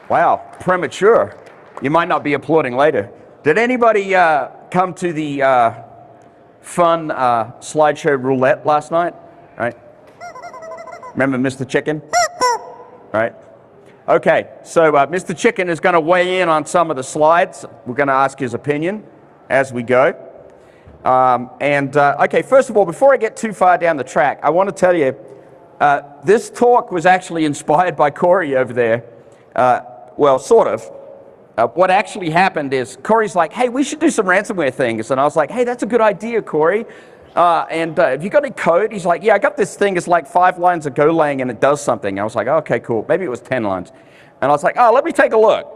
Wow, premature. You might not be applauding later. Did anybody come to the fun slideshow roulette last night? Right? Remember Mr. Chicken? Right? Okay, so Mr. Chicken is going to weigh in on some of the slides. We're going to ask his opinion as we go. Okay, first of all, before I get too far down the track, I want to tell you, this talk was actually inspired by Corey over there. Well, sort of. What actually happened is Corey's like, hey, we should do some ransomware things. And I was like, hey, that's a good idea, Corey. Have you got any code? He's like, yeah, I got this thing. It's like 5 lines of Golang and it does something. I was like, oh, okay, cool. Maybe it was 10 lines. And I was like, oh, let me take a look.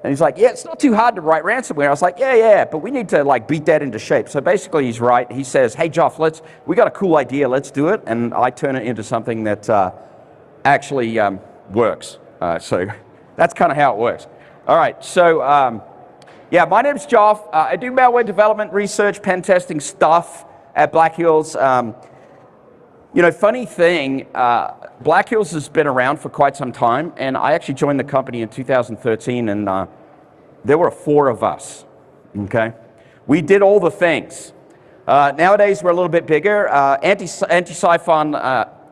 And he's like, yeah, it's not too hard to write ransomware. I was like, yeah, but we need to like beat that into shape. So basically he's right. He says, hey, Joff, we got a cool idea. Let's do it. And I turn it into something that actually works. So that's kind of how it works. All right, so yeah, my name's Joff. I do malware development, research, pen testing stuff at Black Hills. You know, funny thing, Black Hills has been around for quite some time, and I actually joined the company in 2013, and there were 4 of us, okay? We did all the things. Nowadays, we're a little bit bigger. Antisyphon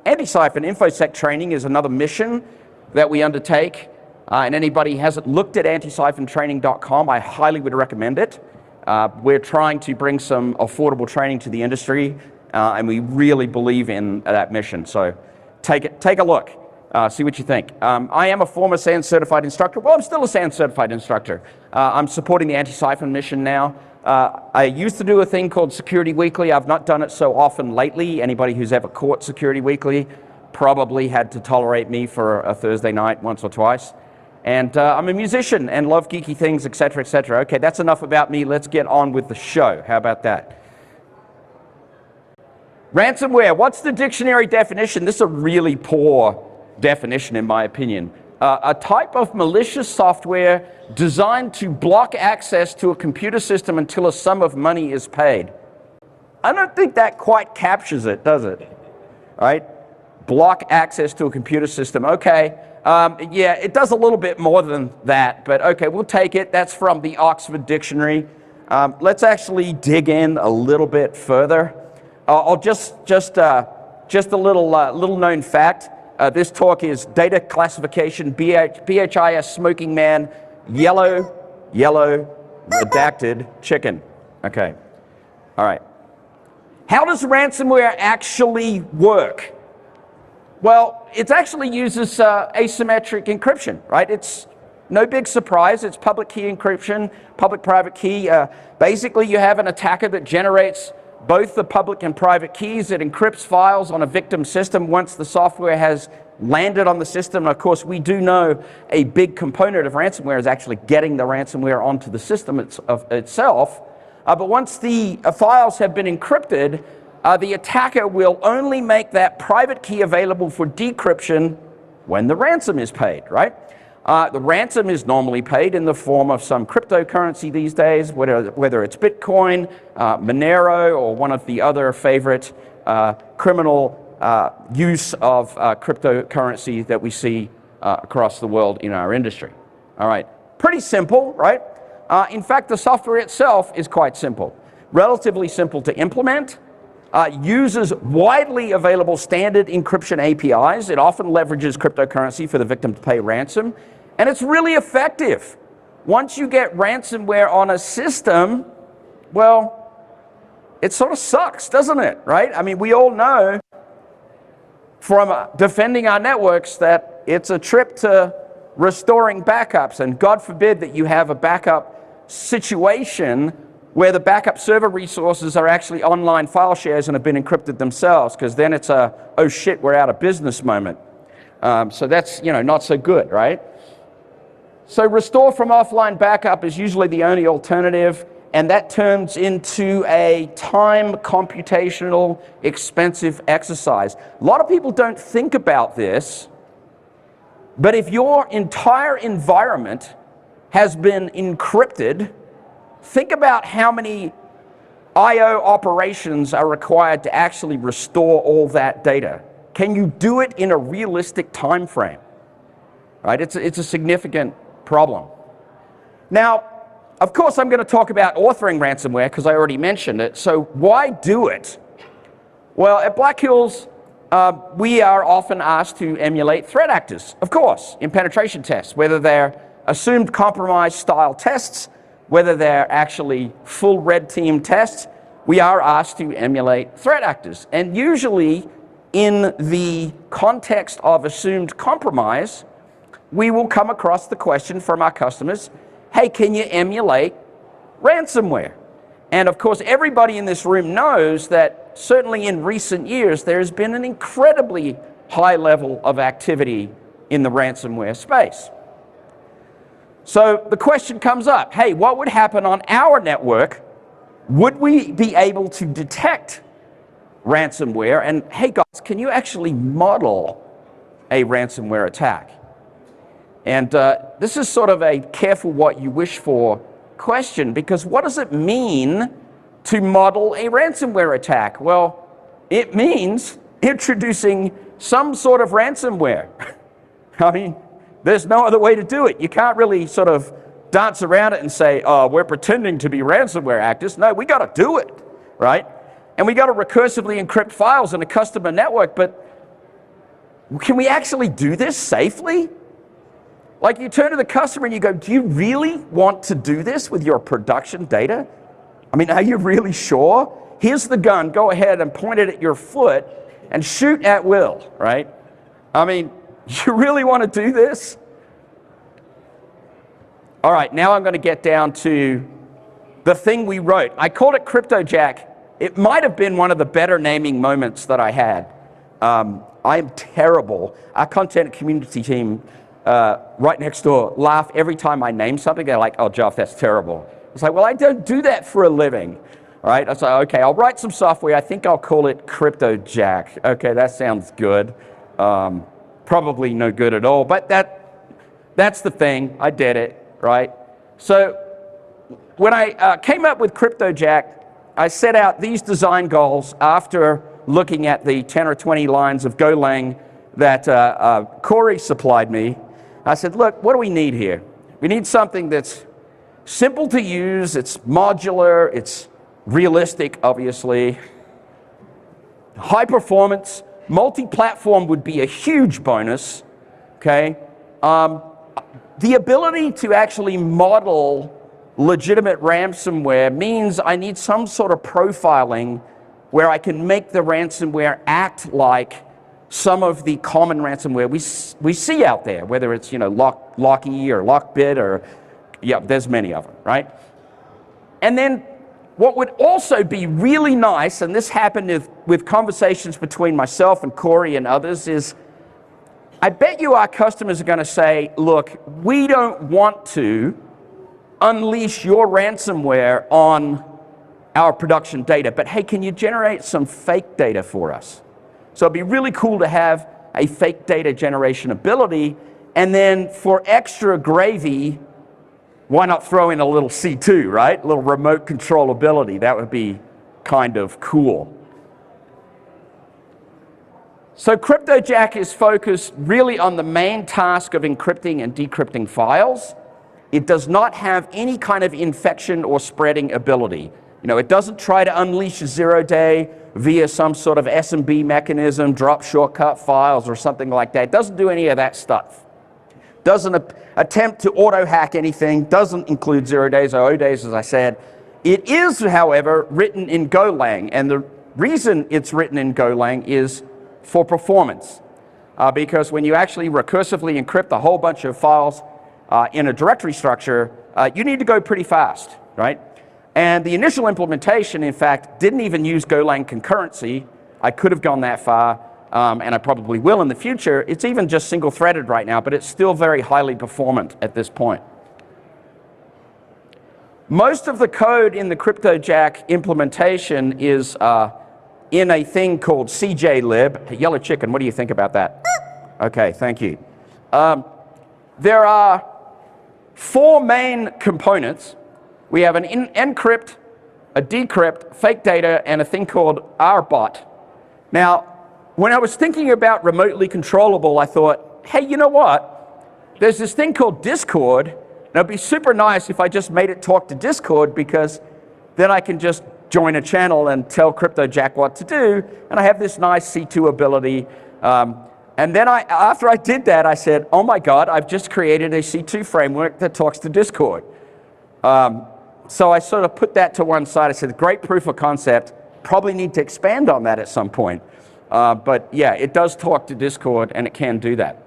Infosec Training is another mission that we undertake. And anybody who hasn't looked at antisyphontraining.com, I highly would recommend it. We're trying to bring some affordable training to the industry, and we really believe in that mission. So take a look, see what you think. I am a former SANS certified instructor. Well, I'm still a SANS certified instructor. I'm supporting the Antisyphon mission now. I used to do a thing called Security Weekly. I've not done it so often lately. Anybody who's ever caught Security Weekly probably had to tolerate me for a Thursday night once or twice. And I'm a musician and love geeky things, etc., etc. Okay, that's enough about me. Let's get on with the show. How about that? Ransomware, what's the dictionary definition? This is a really poor definition, in my opinion. A type of malicious software designed to block access to a computer system until a sum of money is paid. I don't think that quite captures it, does it? Right? Block access to a computer system. Okay. Yeah, it does a little bit more than that, but okay, we'll take it. That's from the Oxford Dictionary. Let's actually dig in a little bit further. I'll just a little known fact. This talk is data classification, BHIS, smoking man, yellow, redacted, chicken. Okay, all right. How does ransomware actually work? Well, it actually uses asymmetric encryption, right? It's no big surprise. It's public key encryption, public-private key. Basically, you have an attacker that generates both the public and private keys. It encrypts files on a victim system once the software has landed on the system. And of course, we do know a big component of ransomware is actually getting the ransomware onto the system itself. But once the files have been encrypted, the attacker will only make that private key available for decryption when the ransom is paid, right? The ransom is normally paid in the form of some cryptocurrency these days, whether it's Bitcoin, Monero, or one of the other favorite criminal use of cryptocurrency that we see across the world in our industry. All right, pretty simple, right? In fact, the software itself is quite simple, relatively simple to implement. Uses widely available standard encryption APIs. It often leverages cryptocurrency for the victim to pay ransom. And it's really effective. Once you get ransomware on a system, well, it sort of sucks, doesn't it, right? I mean, we all know from defending our networks that it's a trip to restoring backups. And God forbid that you have a backup situation where the backup server resources are actually online file shares and have been encrypted themselves, because then it's a, oh shit, we're out of business moment. So that's, not so good, right? So restore from offline backup is usually the only alternative, and that turns into a time computational expensive exercise. A lot of people don't think about this, but if your entire environment has been encrypted, think about how many I/O operations are required to actually restore all that data. Can you do it in a realistic time frame? Right? It's a significant problem. Now, of course, I'm going to talk about authoring ransomware because I already mentioned it. So why do it? Well, at Black Hills, we are often asked to emulate threat actors, of course, in penetration tests, whether they're assumed compromise style tests, whether they're actually full red team tests, we are asked to emulate threat actors. And usually in the context of assumed compromise, we will come across the question from our customers, hey, can you emulate ransomware? And of course, everybody in this room knows that certainly in recent years, there has been an incredibly high level of activity in the ransomware space. So the question comes up, hey, what would happen on our network? Would we be able to detect ransomware? And hey guys, can you actually model a ransomware attack? And this is sort of a careful what you wish for question, because what does it mean to model a ransomware attack? Well, it means introducing some sort of ransomware. I mean, there's no other way to do it. You can't really sort of dance around it and say, oh, we're pretending to be ransomware actors. No, we got to do it, right? And we got to recursively encrypt files in a customer network, but can we actually do this safely? Like you turn to the customer and you go, do you really want to do this with your production data? I mean, are you really sure? Here's the gun, go ahead and point it at your foot and shoot at will, right? I mean, you really want to do this? All right, now I'm going to get down to the thing we wrote. I called it CryptoJack. It might have been one of the better naming moments that I had. I am terrible. Our content community team right next door laugh every time I name something. They're like, oh, Joff, that's terrible. It's like, well, I don't do that for a living. All right, I was like, okay, I'll write some software. I think I'll call it CryptoJack. Okay, that sounds good. Probably no good at all, but that's the thing. I did it, right? So when I came up with CryptoJack, I set out these design goals after looking at the 10 or 20 lines of Golang that Corey supplied me. I said, look, what do we need here? We need something that's simple to use, it's modular, it's realistic, obviously, high performance, multi-platform would be a huge bonus, okay? The ability to actually model legitimate ransomware means I need some sort of profiling where I can make the ransomware act like some of the common ransomware we see out there, whether it's, you know, Locky or Lockbit or, yeah, there's many of them, right? And then what would also be really nice, and this happened with conversations between myself and Corey and others, is I bet you our customers are going to say, look, we don't want to unleash your ransomware on our production data, but hey, can you generate some fake data for us? So it'd be really cool to have a fake data generation ability, and then for extra gravy, why not throw in a little C2, right? A little remote controllability. That would be kind of cool. So CryptoJack is focused really on the main task of encrypting and decrypting files. It does not have any kind of infection or spreading ability. You know, it doesn't try to unleash a zero-day via some sort of SMB mechanism, drop shortcut files or something like that. It doesn't do any of that stuff. Doesn't attempt to auto-hack anything, doesn't include 0 days or O days, as I said. It is, however, written in Golang, and the reason it's written in Golang is for performance. Because when you actually recursively encrypt a whole bunch of files in a directory structure, you need to go pretty fast, right? And the initial implementation, in fact, didn't even use Golang concurrency. I could have gone that far, and I probably will in the future. It's even just single-threaded right now, but it's still very highly performant at this point. Most of the code in the CryptoJack implementation is in a thing called CJlib. Yellow chicken, what do you think about that? Okay, thank you. There are 4 main components. We have an encrypt, a decrypt, fake data, and a thing called rbot. Now, when I was thinking about remotely controllable, I thought, hey, you know what? there's this thing called Discord. And it'd be super nice if I just made it talk to Discord, because then I can just join a channel and tell CryptoJack what to do, and I have this nice C2 ability. And then after I did that, I said, oh my God, I've just created a C2 framework that talks to Discord. So I sort of put that to one side. I said, great proof of concept, probably need to expand on that at some point. But yeah, it does talk to Discord, and it can do that.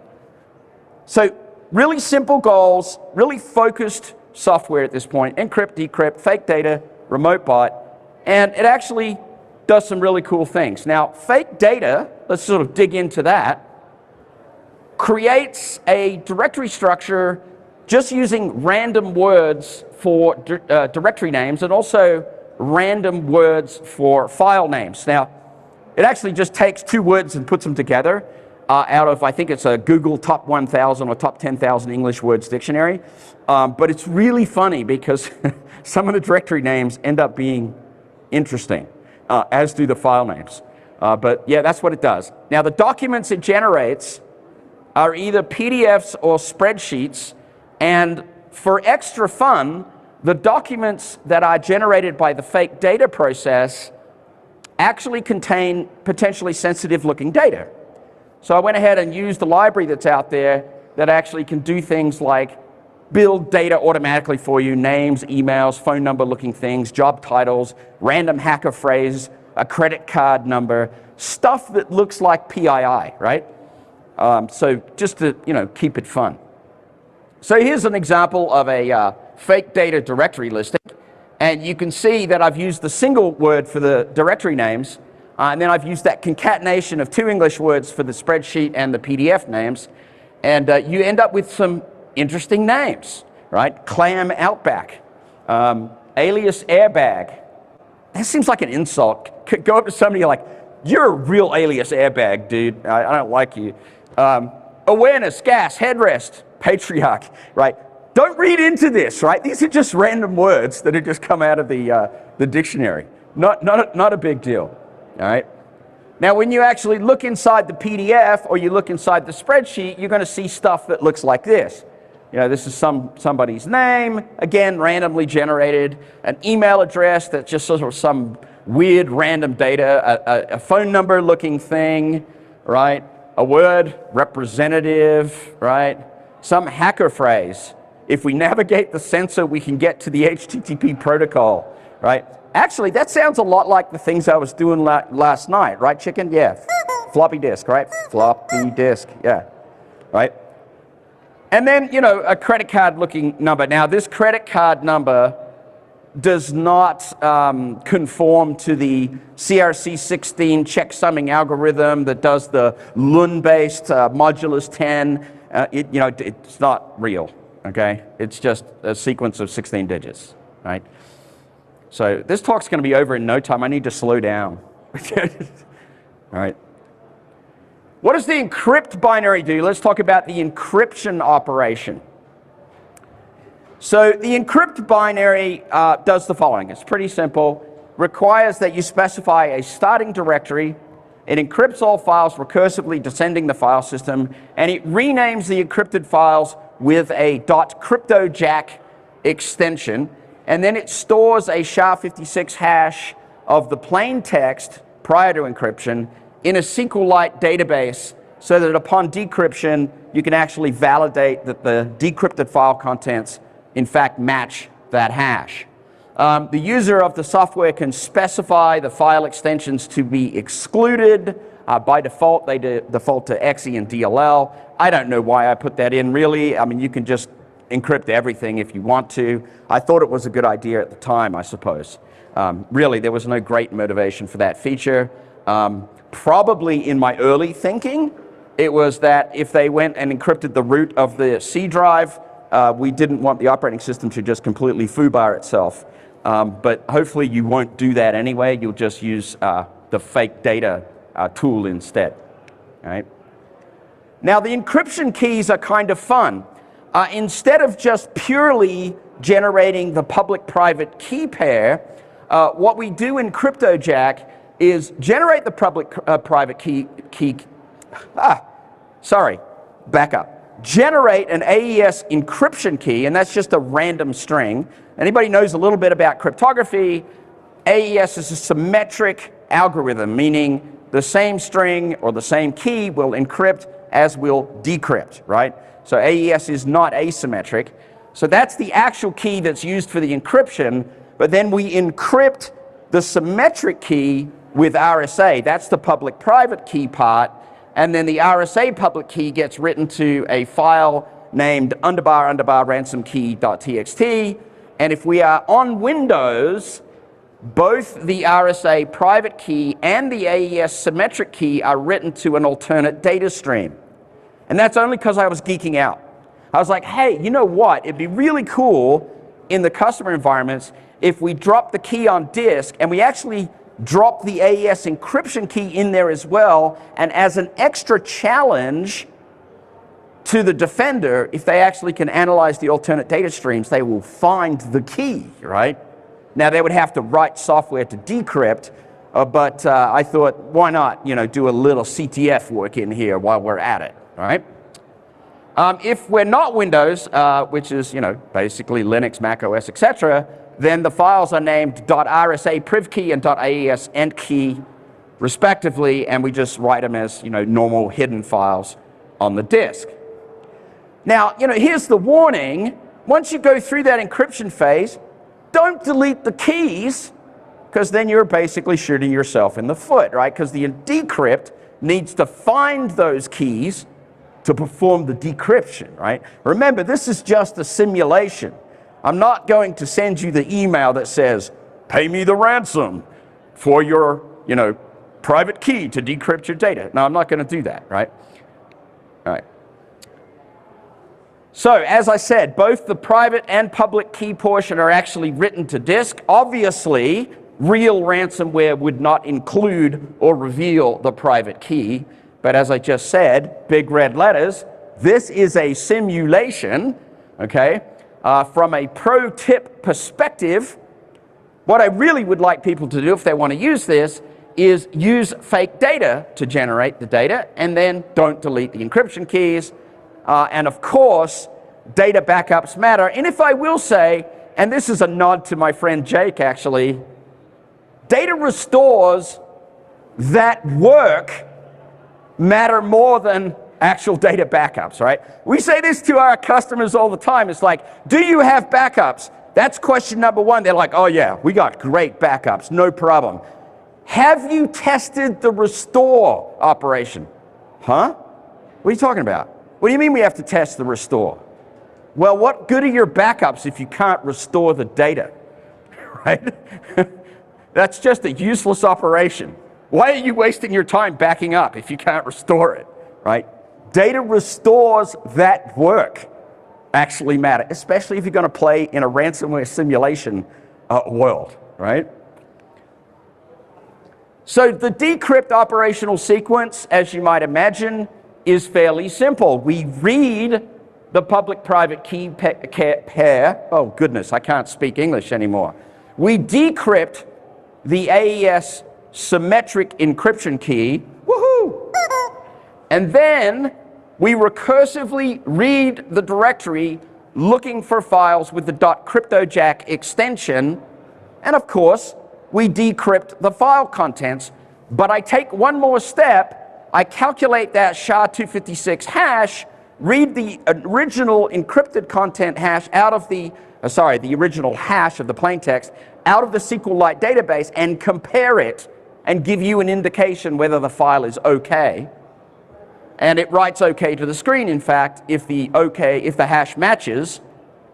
So really simple goals, really focused software at this point: encrypt, decrypt, fake data, remote bot, and it actually does some really cool things. Now, fake data, let's sort of dig into that, creates a directory structure just using random words for directory names, and also random words for file names. Now, it actually just takes two words and puts them together out of, I think it's a Google top 1,000 or top 10,000 English words dictionary. But it's really funny because some of the directory names end up being interesting, as do the file names. But yeah, that's what it does. Now, the documents it generates are either PDFs or spreadsheets, and for extra fun, the documents that are generated by the fake data process actually contain potentially sensitive looking data. So I went ahead and used the library that's out there that actually can do things like build data automatically for you: names, emails, phone number looking things, job titles, random hacker phrase, a credit card number, stuff that looks like PII, right? So just to, keep it fun. So here's an example of a fake data directory listing. And you can see that I've used the single word for the directory names, and then I've used that concatenation of two English words for the spreadsheet and the PDF names. And you end up with some interesting names, right? Clam Outback, alias Airbag. That seems like an insult. Go up to somebody like, you're a real alias Airbag, dude. I don't like you. Awareness, gas, headrest, patriarch, right? Don't read into this, right? These are just random words that have just come out of the dictionary. Not a big deal, all right? Now, when you actually look inside the PDF or you look inside the spreadsheet, you're going to see stuff that looks like this. This is somebody's name, again, randomly generated, an email address that's just sort of some weird random data, a phone number looking thing, right? A word, representative, right? Some hacker phrase. If we navigate the sensor, we can get to the HTTP protocol, right? Actually, that sounds a lot like the things I was doing last night, right, chicken? Yeah. Floppy disk, right? Floppy disk, yeah, right? And then, a credit card looking number. Now, this credit card number does not conform to the CRC16 check-summing algorithm that does the Lund-based modulus 10. It's not real. Okay, it's just a sequence of 16 digits, right? So this talk's going to be over in no time. I need to slow down. All right. What does the encrypt binary do? Let's talk about the encryption operation. So the encrypt binary does the following. It's pretty simple. Requires that you specify a starting directory. It encrypts all files recursively descending the file system, and it renames the encrypted files with a .cryptojack extension, and then it stores a SHA-56 hash of the plain text prior to encryption in a SQLite database, so that upon decryption, you can actually validate that the decrypted file contents in fact match that hash. The user of the software can specify the file extensions to be excluded. By default, they default to exe and DLL. I don't know why I put that in, really. I mean, you can just encrypt everything if you want to. I thought it was a good idea at the time, I suppose. Really, there was no great motivation for that feature. Probably in my early thinking, it was that if they went and encrypted the root of the C drive, we didn't want the operating system to just completely foobar itself. But hopefully you won't do that anyway. You'll just use the fake data tool instead. All right? Now, the encryption keys are kind of fun. Instead of just purely generating the public-private key pair, what we do in CryptoJack is generate the public-private key. Back up. generate an AES encryption key, and that's just a random string. Anybody knows a little bit about cryptography, AES is a symmetric algorithm, meaning the same string or the same key will encrypt as will decrypt, right? So AES is not asymmetric. So that's the actual key that's used for the encryption, but then we encrypt the symmetric key with RSA. That's the public-private key part, and then the RSA public key gets written to a file named underbar ransom_key.txt, and if we are on Windows, both the RSA private key and the AES symmetric key are written to an alternate data stream. And that's only because I was geeking out. I was like, hey, you know what? It'd be really cool in the customer environments if we drop the key on disk and we actually drop the AES encryption key in there as well, and as an extra challenge to the defender, if they actually can analyze the alternate data streams, they will find the key, right? Now, they would have to write software to decrypt, but I thought, why not, do a little CTF work in here while we're at it, right? If we're not Windows, which is, basically Linux, Mac OS, etc., then the files are named .rsa privkey and .aes entkey, respectively, and we just write them as, normal hidden files on the disk. Now, here's the warning. Once you go through that encryption phase, don't delete the keys, because then you're basically shooting yourself in the foot, right? Because the decrypt needs to find those keys to perform the decryption, right? Remember, this is just a simulation. I'm not going to send you the email that says, pay me the ransom for your, private key to decrypt your data. No, I'm not going to do that, right? All right. So, as I said, both the private and public key portion are actually written to disk. Obviously, real ransomware would not include or reveal the private key. But as I just said, big red letters, this is a simulation, okay? From a pro tip perspective, what I really would like people to do if they want to use this is use fake data to generate the data, and then don't delete the encryption keys. And of course, data backups matter. And if I will say, and this is a nod to my friend Jake actually, data restores that work matter more than actual data backups, right? We say this to our customers all the time. It's like, do you have backups? That's question number one. They're like, oh yeah, we got great backups, no problem. Have you tested the restore operation? Huh? What are you talking about? What do you mean we have to test the restore? Well, what good are your backups if you can't restore the data, right? That's just a useless operation. Why are you wasting your time backing up if you can't restore it, right? Data restores that work actually matter, especially if you're going to play in a ransomware simulation world, right? So the decrypt operational sequence, as you might imagine, is fairly simple. We read the public-private key pair. Oh, goodness, I can't speak English anymore. We decrypt the AES symmetric encryption key, woohoo! And then we recursively read the directory looking for files with the .cryptojack extension, and of course, we decrypt the file contents, but I take one more step. I calculate that SHA-256 hash, read the original encrypted content hash out of the original hash of the plaintext out of the SQLite database and compare it and give you an indication whether the file is okay. And it writes okay to the screen, in fact, if the hash matches.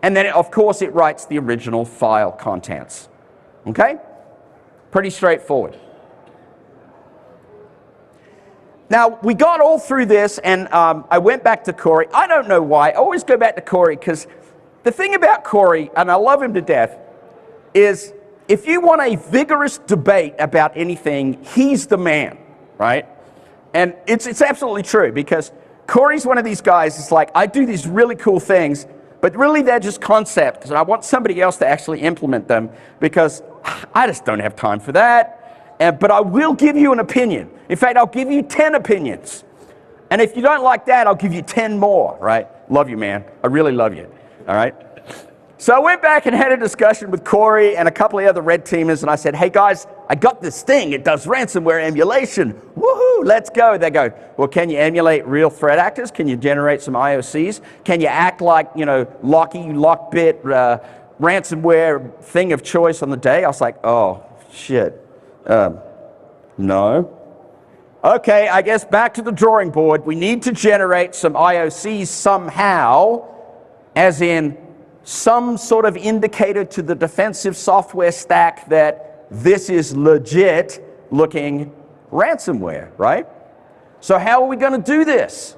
And then, of course, it writes the original file contents. Okay? Pretty straightforward. Now, we got all through this, and I went back to Corey. I don't know why. I always go back to Corey, because the thing about Corey, and I love him to death, is if you want a vigorous debate about anything, he's the man, right? And it's absolutely true, because Corey's one of these guys, it's like, I do these really cool things, but really they're just concepts, and I want somebody else to actually implement them, because I just don't have time for that. But I will give you an opinion. In fact, I'll give you 10 opinions. And if you don't like that, I'll give you 10 more, right? Love you, man. I really love you, all right? So I went back and had a discussion with Corey and a couple of other red teamers, and I said, hey guys, I got this thing. It does ransomware emulation. Woohoo, let's go. They go, well, can you emulate real threat actors? Can you generate some IOCs? Can you act like, you know, Lockbit, ransomware thing of choice on the day? I was like, oh, shit. No. Okay, I guess back to the drawing board. We need to generate some IOCs somehow, as in some sort of indicator to the defensive software stack that this is legit looking ransomware, right? So how are we going to do this?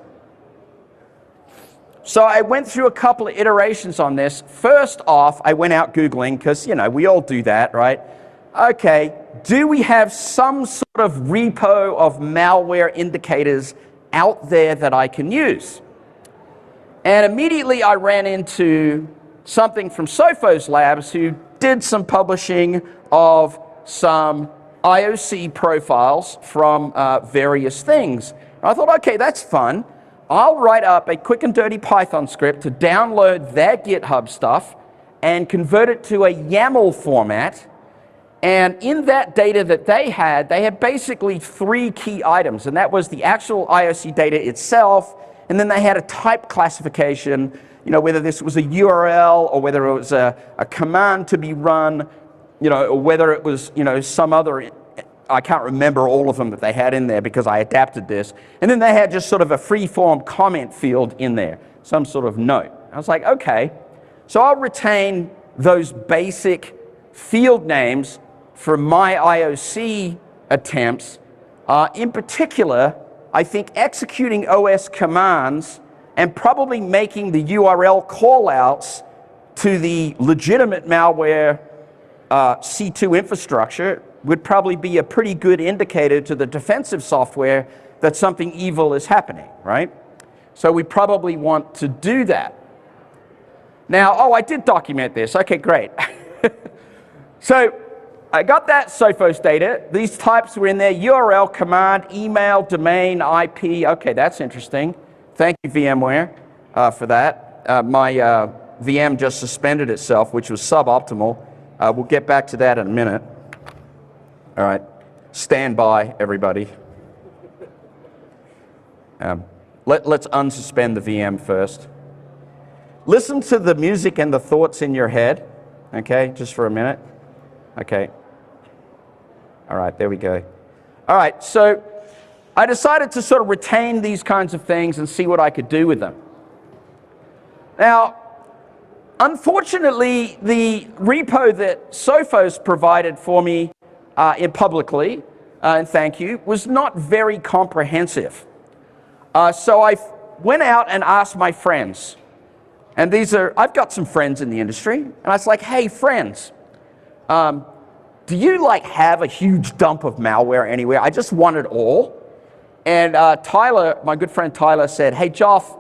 So I went through a couple of iterations on this. First off, I went out Googling, because, you know, we all do that, right? Okay, do we have some sort of repo of malware indicators out there that I can use? And immediately I ran into something from Sophos Labs, who did some publishing of some IOC profiles from various things. I thought, okay, that's fun. I'll write up a quick and dirty Python script to download their GitHub stuff and convert it to a YAML format. And in that data that they had basically 3 key items, and that was the actual IOC data itself, and then they had a type classification, you know, whether this was a URL or whether it was a command to be run, you know, or whether it was, you know, some other, I can't remember all of them that they had in there because I adapted this. And then they had just sort of a free-form comment field in there, some sort of note. I was like, okay, so I'll retain those basic field names for my IOC attempts. In particular, I think executing OS commands and probably making the URL callouts to the legitimate malware C2 infrastructure would probably be a pretty good indicator to the defensive software that something evil is happening, right? So we probably want to do that. Now, oh, I did document this. Okay, great. So I got that Sophos data. These types were in there: URL, command, email, domain, IP. Okay, that's interesting. Thank you, VMware, for that. My VM just suspended itself, which was suboptimal. We'll get back to that in a minute. All right, stand by, everybody. Let's unsuspend the VM first. Listen to the music and the thoughts in your head, okay, just for a minute. Okay. All right, there we go. All right, so I decided to sort of retain these kinds of things and see what I could do with them. Now, unfortunately, the repo that Sophos provided for me publicly, and thank you, was not very comprehensive. So I went out and asked my friends, and I've got some friends in the industry, and I was like, hey, friends, do you like have a huge dump of malware anywhere? I just want it all. And Tyler, my good friend Tyler, said, hey, Joff,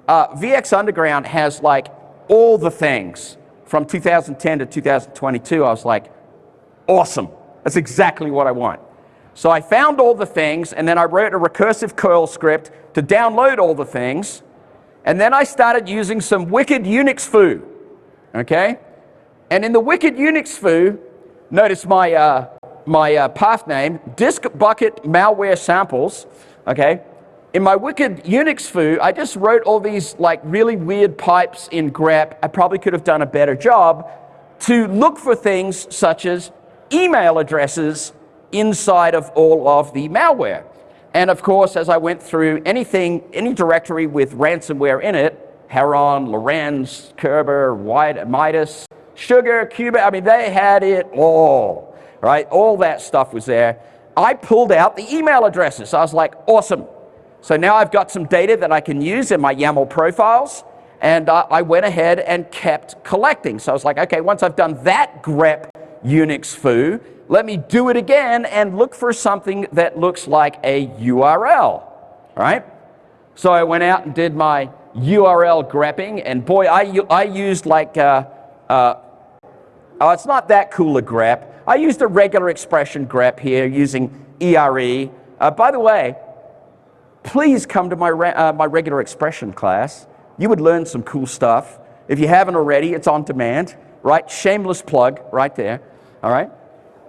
VX Underground has like all the things from 2010 to 2022. I was like, awesome. That's exactly what I want. So I found all the things, and then I wrote a recursive curl script to download all the things. And then I started using some wicked Unix foo, okay? And in the wicked Unix foo, notice my path name, disk bucket malware samples, okay? In my wicked Unix foo, I just wrote all these like really weird pipes in grep. I probably could have done a better job to look for things such as email addresses inside of all of the malware. And of course, as I went through any directory with ransomware in it, Heron, Lorenz, Kerber, Midas, Sugar, Cuba, I mean, they had it all, right? All that stuff was there. I pulled out the email addresses. So I was like, awesome. So now I've got some data that I can use in my YAML profiles, and I went ahead and kept collecting. So I was like, okay, once I've done that grep Unix foo, let me do it again and look for something that looks like a URL, right? So I went out and did my URL grepping, and boy, I used like, it's not that cool a grep. I used a regular expression grep here using ERE. By the way, please come to my regular expression class. You would learn some cool stuff. If you haven't already, it's on demand, right? Shameless plug right there, all right?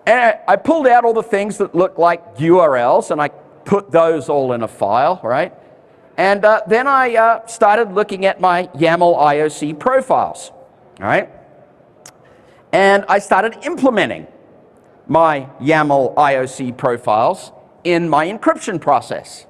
And I pulled out all the things that look like URLs, and I put those all in a file, right? And then I started looking at my YAML IOC profiles, all right? And I started implementing my YAML IOC profiles in my encryption process.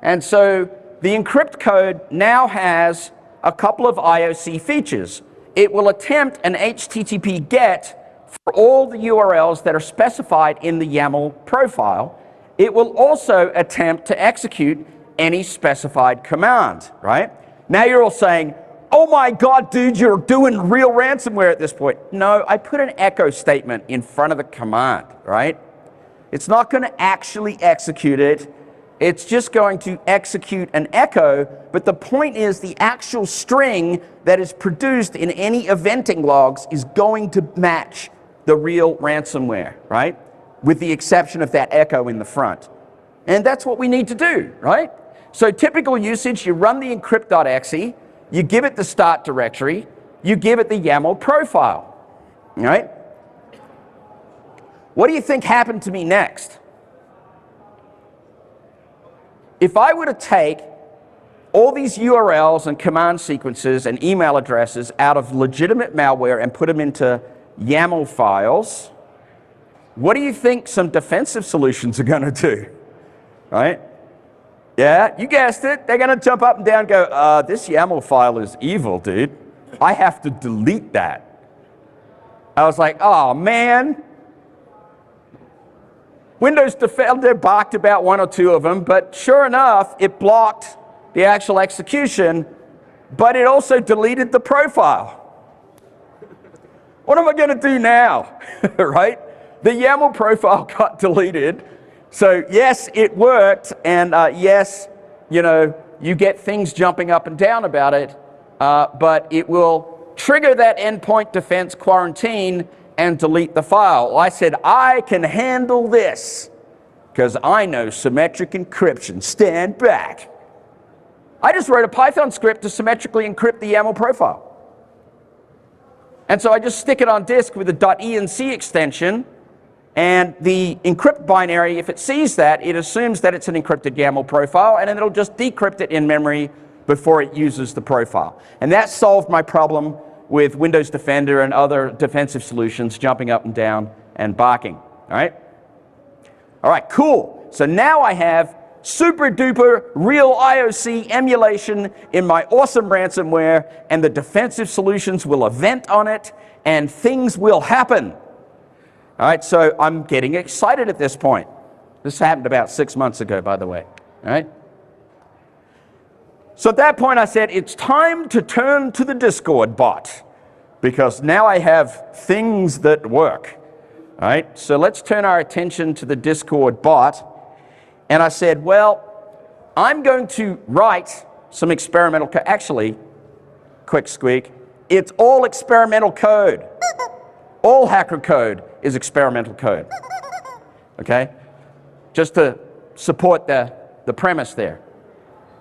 And so the encrypt code now has a couple of IOC features. It will attempt an HTTP GET for all the URLs that are specified in the YAML profile. It will also attempt to execute any specified command, right? Now you're all saying, oh my God, dude, you're doing real ransomware at this point. No, I put an echo statement in front of the command, right? It's not going to actually execute it. It's just going to execute an echo, but the point is the actual string that is produced in any eventing logs is going to match the real ransomware, right? With the exception of that echo in the front. And that's what we need to do, right? So typical usage, you run the encrypt.exe, you give it the start directory, you give it the YAML profile, right? What do you think happened to me next? If I were to take all these URLs and command sequences and email addresses out of legitimate malware and put them into YAML files, what do you think some defensive solutions are going to do? Right? Yeah, you guessed it. They're going to jump up and down and go, this YAML file is evil, dude. I have to delete that. I was like, oh, man. Windows Defender barked about one or two of them, but sure enough, it blocked the actual execution, but it also deleted the profile. What am I going to do now, right? The YAML profile got deleted. So yes, it worked, and yes, you know, you get things jumping up and down about it, but it will trigger that endpoint defense quarantine and delete the file. I said, I can handle this because I know symmetric encryption. Stand back. I just wrote a Python script to symmetrically encrypt the YAML profile. And so I just stick it on disk with a .enc extension, and the encrypt binary, if it sees that, it assumes that it's an encrypted YAML profile, and then it'll just decrypt it in memory before it uses the profile. And that solved my problem with Windows Defender and other defensive solutions jumping up and down and barking, all right? All right, cool. So now I have super duper real IOC emulation in my awesome ransomware, and the defensive solutions will event on it, and things will happen. All right, so I'm getting excited at this point. This happened about 6 months ago, by the way, all right? So at that point I said, it's time to turn to the Discord bot, because now I have things that work, all right? So let's turn our attention to the Discord bot. And I said, well, I'm going to write some experimental code. Actually, quick squeak, it's all experimental code. All hacker code is experimental code, okay? Just to support the premise there.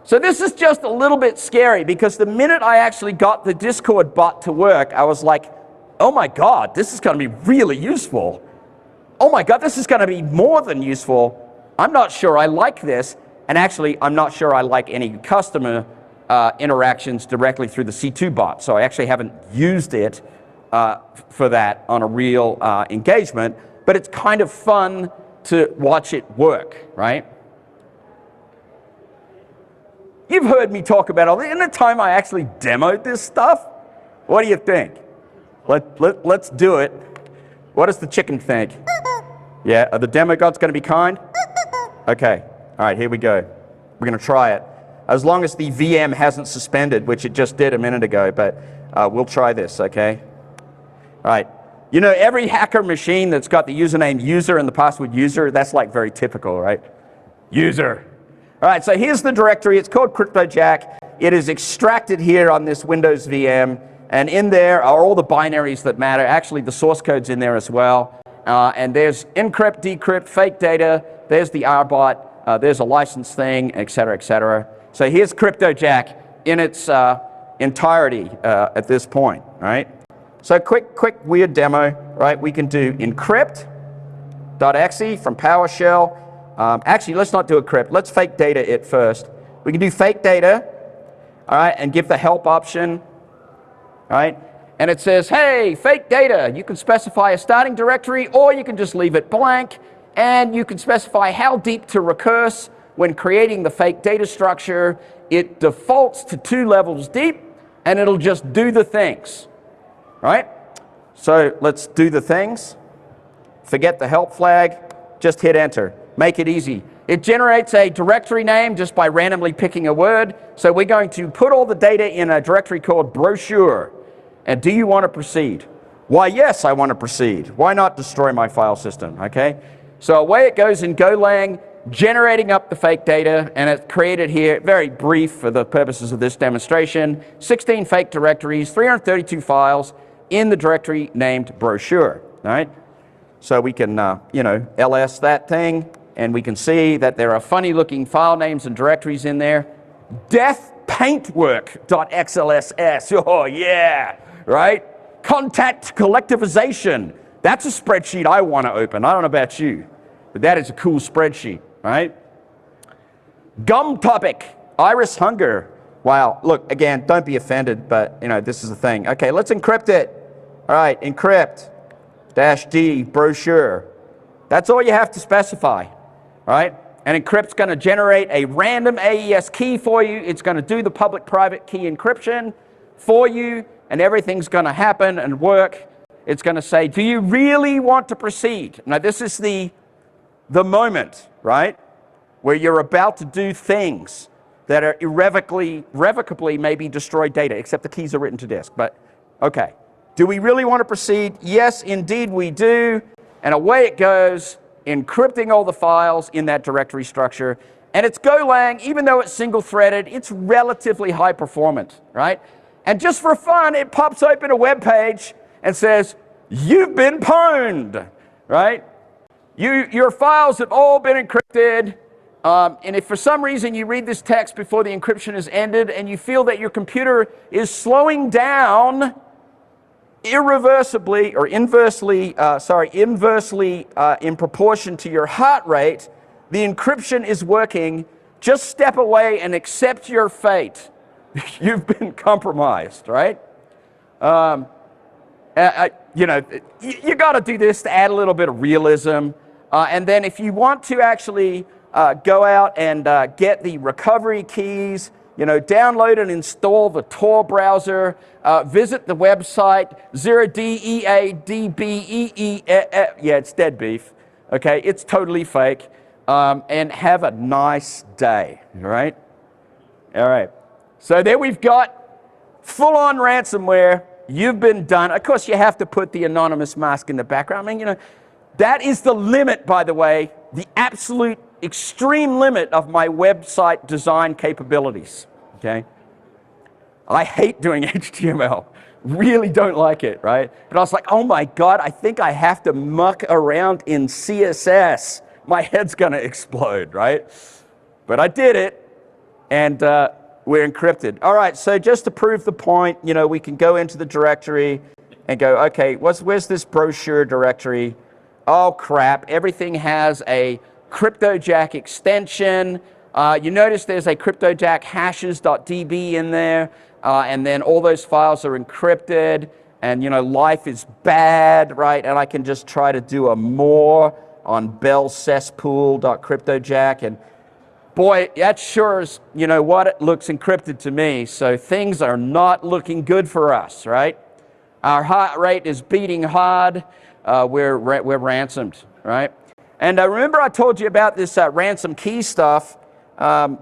So this is just a little bit scary, because the minute I actually got the Discord bot to work, I was like, oh my God, this is going to be really useful. Oh my God, this is going to be more than useful. I'm not sure I like this, and actually I'm not sure I like any customer interactions directly through the C2 bot, so I actually haven't used it for that on a real engagement, but it's kind of fun to watch it work, right? You've heard me talk about all this. In the time I actually demoed this stuff, what do you think? Let's do it. What does the chicken think? Yeah, are the demo gods going to be kind? Okay, all right, here we go. We're going to try it. As long as the VM hasn't suspended, which it just did a minute ago, but we'll try this, okay? All right. You know, every hacker machine that's got the username user and the password user, that's like very typical, right? User. All right, so here's the directory. It's called CryptoJack. It is extracted here on this Windows VM, and in there are all the binaries that matter. Actually, the source code's in there as well. And there's encrypt, decrypt, fake data. There's the RBot. there's a license thing, et cetera, et cetera. So here's CryptoJack in its entirety at this point, right? So quick weird demo, right? We can do encrypt.exe from PowerShell. Actually, let's not do encrypt. Let's fake data it first. We can do fake data, all right, and give the help option, all right? And it says, hey, fake data. You can specify a starting directory, or you can just leave it blank, and you can specify how deep to recurse when creating the fake data structure. It defaults to 2 levels deep, and it'll just do the things, right? So let's do the things. Forget the help flag. Just hit enter. Make it easy. It generates a directory name just by randomly picking a word. So we're going to put all the data in a directory called brochure. And do you want to proceed? Why, yes, I want to proceed. Why not destroy my file system, okay? So away it goes in Golang, generating up the fake data, and it's created here, very brief for the purposes of this demonstration, 16 fake directories, 332 files in the directory named brochure, all right? So we can, ls that thing, and we can see that there are funny looking file names and directories in there. Deathpaintwork.xlss, oh yeah, right? Contact collectivization, that's a spreadsheet I want to open. I don't know about you, but that is a cool spreadsheet, right? Gum topic, iris hunger. Wow, look, again, don't be offended, but this is the thing. Okay, let's encrypt it. All right, encrypt -d brochure. That's all you have to specify, right? And encrypt's going to generate a random AES key for you. It's going to do the public-private key encryption for you, and everything's going to happen and work. It's going to say, do you really want to proceed? Now, this is the moment, right, where you're about to do things that are irrevocably maybe destroy data, except the keys are written to disk. But, okay. Do we really want to proceed? Yes, indeed we do. And away it goes, encrypting all the files in that directory structure. And it's Golang, even though it's single-threaded, it's relatively high performant, right? And just for fun, it pops open a web page and says, you've been pwned, right? Your files have all been encrypted. And if for some reason you read this text before the encryption is ended and you feel that your computer is slowing down irreversibly or inversely in proportion to your heart rate, the encryption is working. Just step away and accept your fate. You've been compromised, right? You got to do this to add a little bit of realism. And then if you want to actually go out and get the recovery keys, download and install the Tor browser, visit the website, 0DEADBEE, yeah, it's dead beef, okay? It's totally fake, and have a nice day, all right? All right, so there we've got full-on ransomware. You've been done. Of course, you have to put the anonymous mask in the background. I mean, that is the limit, by the way, the absolute extreme limit of my website design capabilities, okay? I hate doing HTML, really don't like it, right? But I was like, oh my God, I think I have to muck around in CSS. My head's gonna explode, right? But I did it, and we're encrypted. All right, so just to prove the point, we can go into the directory and go, okay, where's this brochure directory? Oh crap, everything has a CryptoJack extension. You notice there's a CryptoJack hashes.db in there, and then all those files are encrypted, and life is bad, right? And I can just try to do a more on bellcesspool.cryptojack, and boy, that sure is, what, it looks encrypted to me. So things are not looking good for us, right? Our heart rate is beating hard. We're ransomed, right? And remember I told you about this ransom key stuff.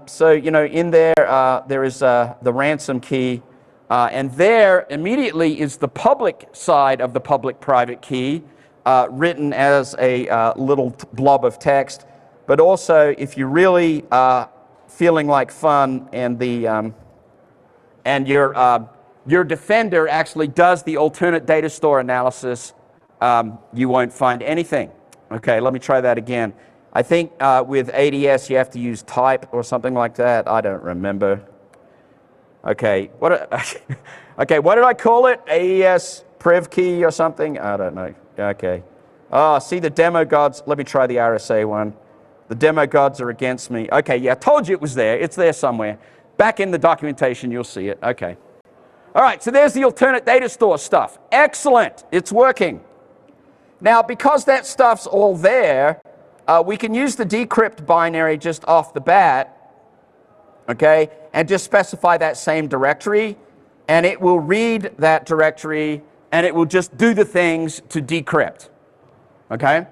So, in there, there is the ransom key. And there immediately is the public side of the public-private key, written as a little blob of text. But also, if you're really feeling like fun and your defender actually does the alternate data store analysis, you won't find anything. Okay, let me try that again. I think with ADS you have to use type or something like that. I don't remember. Okay, okay, what did I call it? AES priv key or something? I don't know. Okay. Oh, see the demo gods. Let me try the RSA one. The demo gods are against me. Okay, yeah, I told you it was there. It's there somewhere. Back in the documentation, you'll see it. Okay. All right, so there's the alternate data store stuff. Excellent. It's working. Now, because that stuff's all there, we can use the decrypt binary just off the bat, okay, and just specify that same directory, and it will read that directory, and it will just do the things to decrypt, okay?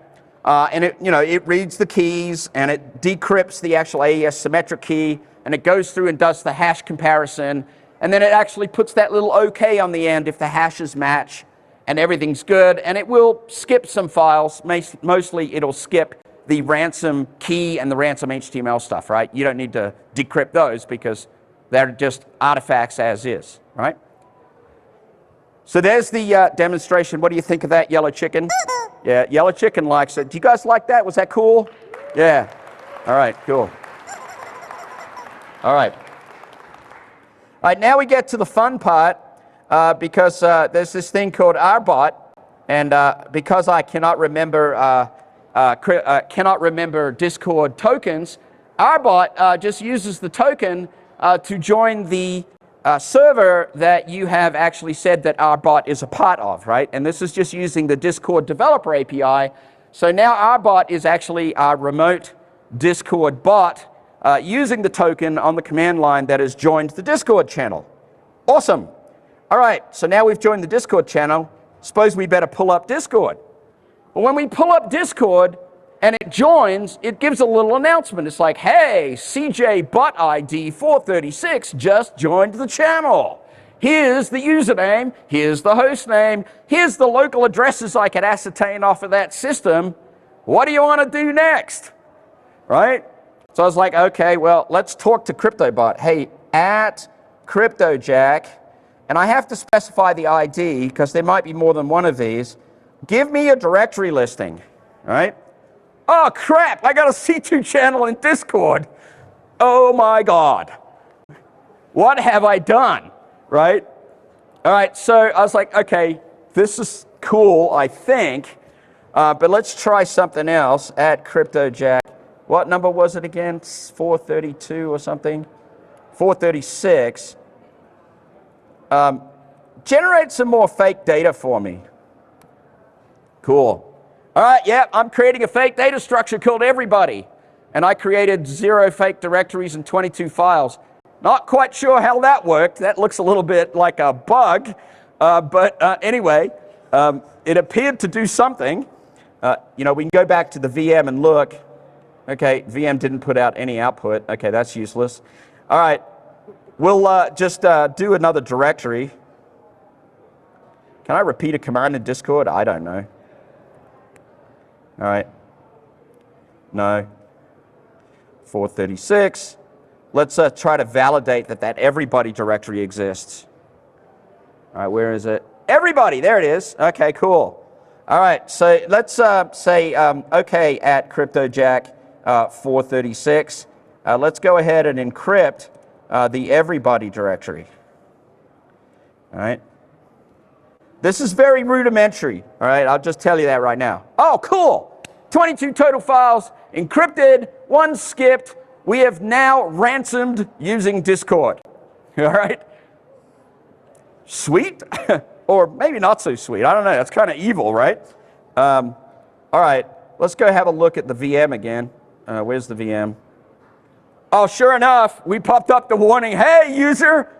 And it, you know, it reads the keys, and it decrypts the actual AES symmetric key, and it goes through and does the hash comparison, and then it actually puts that little OK on the end if the hashes match, and everything's good, and it will skip some files. Mostly it'll skip the ransom key and the ransom HTML stuff, right? You don't need to decrypt those because they're just artifacts as is, right? So there's the demonstration. What do you think of that, Yellow Chicken? Yeah, Yellow Chicken likes it. Do you guys like that? Was that cool? Yeah. All right, cool. All right. All right, now we get to the fun part because there's this thing called rbot, and because I cannot remember Discord tokens, rbot just uses the token to join the server that you have actually said that rbot is a part of, right? And this is just using the Discord developer API. So now rbot is actually our remote Discord bot using the token on the command line that has joined the Discord channel. Awesome. All right, so now we've joined the Discord channel. Suppose we better pull up Discord. Well, when we pull up Discord and it joins, it gives a little announcement. It's like, hey, CJ bot ID 436 just joined the channel. Here's the username, here's the host name, here's the local addresses I can ascertain off of that system. What do you want to do next? Right? So I was like, okay, well, let's talk to CryptoBot. Hey, at CryptoJack, and I have to specify the ID because there might be more than one of these. Give me a directory listing, right? Oh, crap, I got a C2 channel in Discord. Oh, my God. What have I done, right? All right, so I was like, okay, this is cool, I think, but let's try something else at CryptoJack. What number was it again? 432 or something? 436. Generate some more fake data for me. Cool. All right, yeah, I'm creating a fake data structure called everybody. And I created 0 fake directories and 22 files. Not quite sure how that worked. That looks a little bit like a bug. But anyway, it appeared to do something. You know, we can go back to the VM and look. Okay, VM didn't put out any output. Okay, that's useless. All right, we'll just do another directory. Can I repeat a command in Discord? I don't know. All right. No. 436. Let's try to validate that that everybody directory exists. All right, where is it? Everybody, there it is. Okay, cool. All right, so let's say okay at CryptoJack 436. Let's go ahead and encrypt the everybody directory. All right. This is very rudimentary. All right, I'll just tell you that right now. Oh, cool. 22 total files, encrypted, 1 skipped. We have now ransomed using Discord. All right? Sweet? Or maybe not so sweet. I don't know. That's kind of evil, right? All right. Let's go have a look at the VM again. Where's the VM? Oh, sure enough, we popped up the warning, hey, user,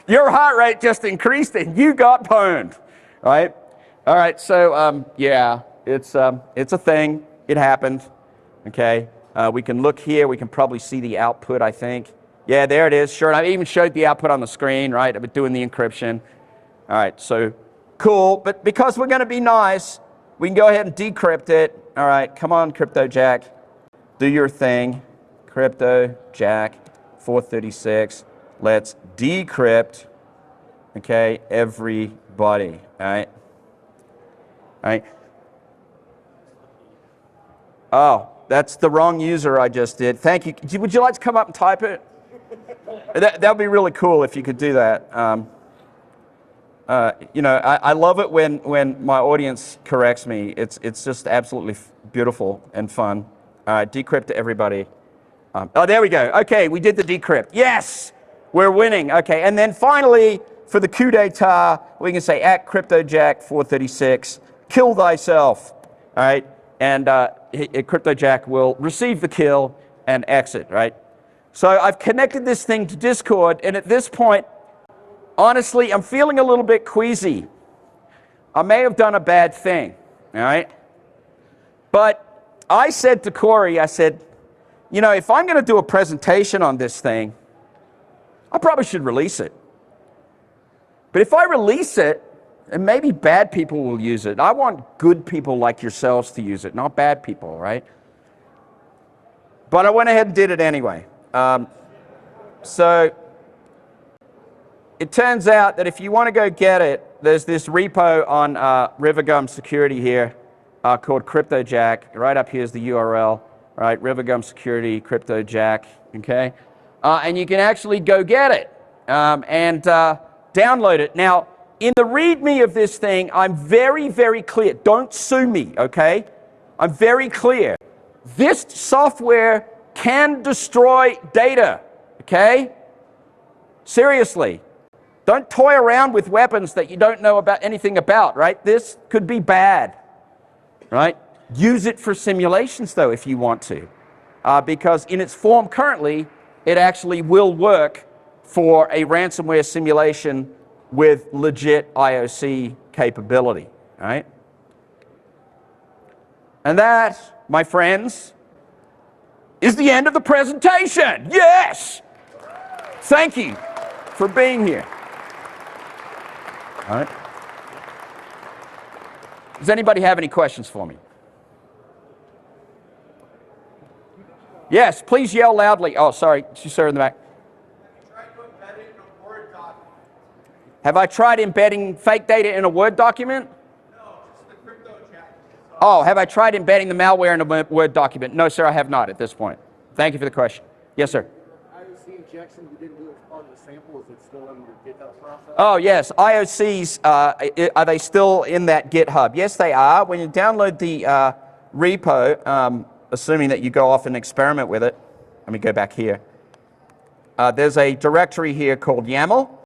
your heart rate just increased and you got pwned. Right? All right. So, yeah. It's a thing. It happened. Okay. We can look here. We can probably see the output, I think. Yeah, there it is. Sure. I even showed the output on the screen, right? I've been doing the encryption. All right. So cool. But because we're going to be nice, we can go ahead and decrypt it. All right. Come on, CryptoJack. Do your thing. CryptoJack 436. Let's decrypt. Okay. Everybody. All right. All right. Oh, that's the wrong user I just did. Thank you. Would you like to come up and type it? That would be really cool if you could do that. You know, I love it when my audience corrects me. It's just absolutely beautiful and fun. All right, decrypt to everybody. Oh, there we go. Okay, we did the decrypt. Yes, we're winning. Okay, and then finally, for the coup d'etat, we can say at CryptoJack 436, kill thyself. All right, and CryptoJack will receive the kill and exit. Right. So I've connected this thing to Discord, and at this point, honestly, I'm feeling a little bit queasy. I may have done a bad thing, all right? But I said to Corey, I said, you know, if I'm going to do a presentation on this thing, I probably should release it. But if I release it, and maybe bad people will use it. I want good people like yourselves to use it, not bad people, right? But I went ahead and did it anyway. So it turns out that if you want to go get it, there's this repo on Rivergum Security here called CryptoJack. Right up here is the URL, right? Rivergum Security, CryptoJack, okay? And you can actually go get it and download it. Now, in the README of this thing, I'm very, very clear. Don't sue me, okay? I'm very clear. This software can destroy data, okay? Seriously. Don't toy around with weapons that you don't know about anything about, right? This could be bad, right? Use it for simulations, though, if you want to. Because in its form currently, it actually will work for a ransomware simulation with legit IOC capability, right? And that, my friends, is the end of the presentation. Yes! Thank you for being here. All right. Does anybody have any questions for me? Yes, please yell loudly. Oh, sorry, sir in the back. Have I tried embedding fake data in a Word document? No, just the CryptoJack. Oh, have I tried embedding the malware in a Word document? No, sir, I have not at this point. Thank you for the question. Yes, sir. IOC injection you didn't do as part of the sample, is it still in your GitHub process? Oh, yes. IOCs, are they still in that GitHub? Yes, they are. When you download the repo, assuming that you go off and experiment with it, let me go back here. There's a directory here called YAML.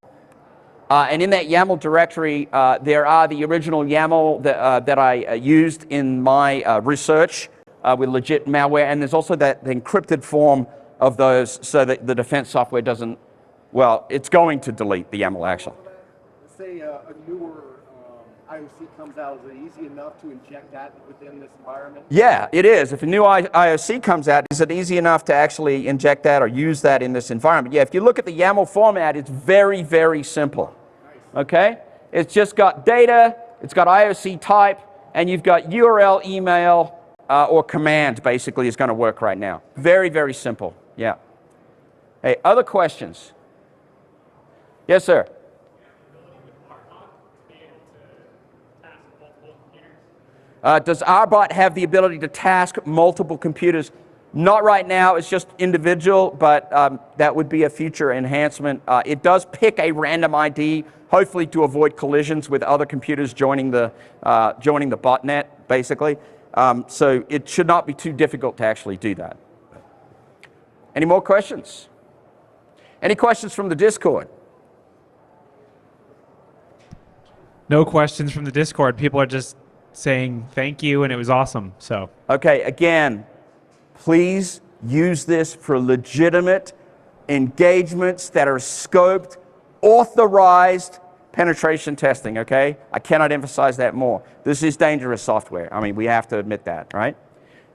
And in that YAML directory, there are the original YAML that I used in my research with legit malware, and there's also the encrypted form of those so that the defense software doesn't, well, it's going to delete the YAML actually. Say a newer IOC comes out, is it easy enough to inject that within this environment? Yeah, it is. If a new IOC comes out, is it easy enough to actually inject that or use that in this environment? Yeah, if you look at the YAML format, it's very, very simple. Nice. Okay? It's just got data, it's got IOC type, and you've got URL, email, or command basically is going to work right now. Very, very simple. Yeah. Hey, other questions? Yes, sir. Does RBot have the ability to task multiple computers? Not right now, it's just individual, but that would be a future enhancement. It does pick a random ID, hopefully to avoid collisions with other computers joining the botnet, basically. So it should not be too difficult to actually do that. Any more questions? Any questions from the Discord? No questions from the Discord. People are just saying thank you, and it was awesome. So okay, again, please use this for legitimate engagements that are scoped, authorized penetration testing, okay? I cannot emphasize that more. This is dangerous software. I mean, we have to admit that, right?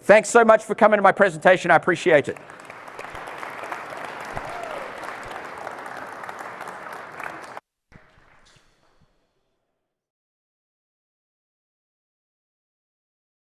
Thanks so much for coming to my presentation. I appreciate it.